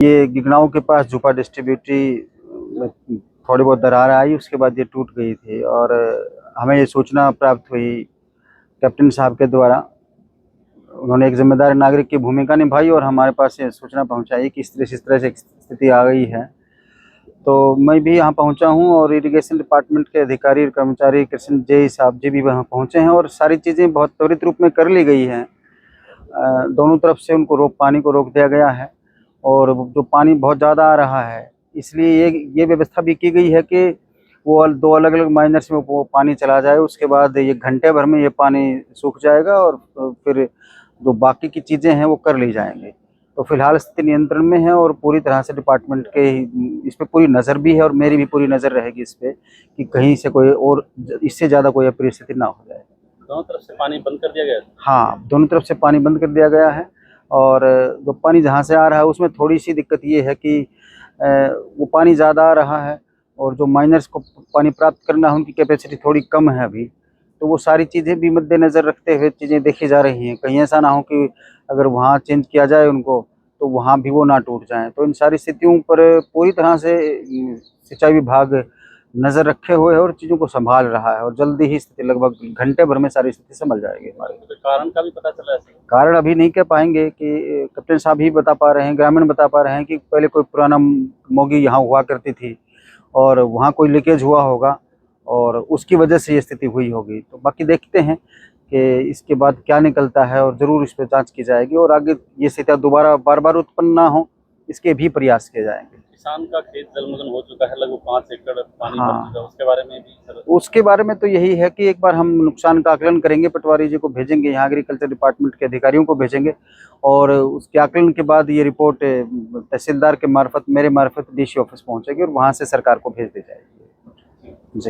ये गिगनाऊ के पास जुपा डिस्ट्रीब्यूटरी में थोड़ी बहुत दरार आई, उसके बाद ये टूट गई थी और हमें ये सूचना प्राप्त हुई कैप्टन साहब के द्वारा। उन्होंने एक जिम्मेदार नागरिक की भूमिका निभाई और हमारे पास ये सूचना पहुंचाई कि इस तरह से स्थिति आ गई है। तो मैं भी यहाँ पहुंचा हूँ और इरिगेशन डिपार्टमेंट के अधिकारी और कर्मचारी कृष्ण जे साहब जी भी वहाँ पहुँचे हैं और सारी चीज़ें बहुत त्वरित रूप में कर ली गई हैं। दोनों तरफ से उनको पानी को रोक दिया गया है और जो पानी बहुत ज़्यादा आ रहा है इसलिए ये व्यवस्था भी की गई है कि वो दो अलग अलग माइनर्स में वो पानी चला जाए, उसके बाद ये घंटे भर में ये पानी सूख जाएगा और फिर जो बाकी की चीज़ें हैं वो कर ली जाएंगी। तो फिलहाल स्थिति नियंत्रण में है और पूरी तरह से डिपार्टमेंट के इस पर पूरी नज़र भी है और मेरी भी पूरी नज़र रहेगी इस पर कि कहीं से कोई और इससे ज़्यादा कोई परिस्थिति ना हो जाए। दोनों तरफ से पानी बंद कर दिया गया है? हाँ, दोनों तरफ से पानी बंद कर दिया गया है और जो पानी जहाँ से आ रहा है उसमें थोड़ी सी दिक्कत ये है कि वो पानी ज़्यादा आ रहा है और जो माइनर्स को पानी प्राप्त करना है उनकी कैपेसिटी थोड़ी कम है अभी। तो वो सारी चीज़ें भी मद्देनज़र रखते हुए चीज़ें देखी जा रही हैं। कहीं ऐसा ना हो कि अगर वहाँ चेंज किया जाए उनको तो वहाँ भी वो ना टूट जाएँ। तो इन सारी स्थितियों पर पूरी तरह से सिंचाई विभाग नज़र रखे हुए है और चीज़ों को संभाल रहा है और जल्दी ही स्थिति लगभग घंटे भर में सारी स्थिति संभल जाएगी हमारे। तो कारण का भी पता चला है? कारण अभी नहीं कह पाएंगे कि कैप्टन साहब ही बता पा रहे हैं, ग्रामीण बता पा रहे हैं कि पहले कोई पुराना मोगी यहाँ हुआ करती थी और वहाँ कोई लीकेज हुआ होगा और उसकी वजह से ये स्थिति हुई होगी। तो बाकी देखते हैं कि इसके बाद क्या निकलता है और ज़रूर इस पर जाँच की जाएगी और आगे ये स्थितियाँ दोबारा बार बार उत्पन्न ना हो इसके भी प्रयास किए जाएंगे। किसान का खेत जलमग्न हो चुका है, लगभग 5 एकड़ पानी भर हाँ, चुका है, उसके बारे में भी सर? उसके बारे में तो यही है कि एक बार हम नुकसान का आकलन करेंगे, पटवारी जी को भेजेंगे, यहाँ एग्रीकल्चर डिपार्टमेंट के अधिकारियों को भेजेंगे और उसके आकलन के बाद ये रिपोर्ट तहसीलदार के मार्फत मेरे मार्फत डीसी ऑफिस पहुँचेगी और वहाँ से सरकार को भेज दी जाएगी। जी।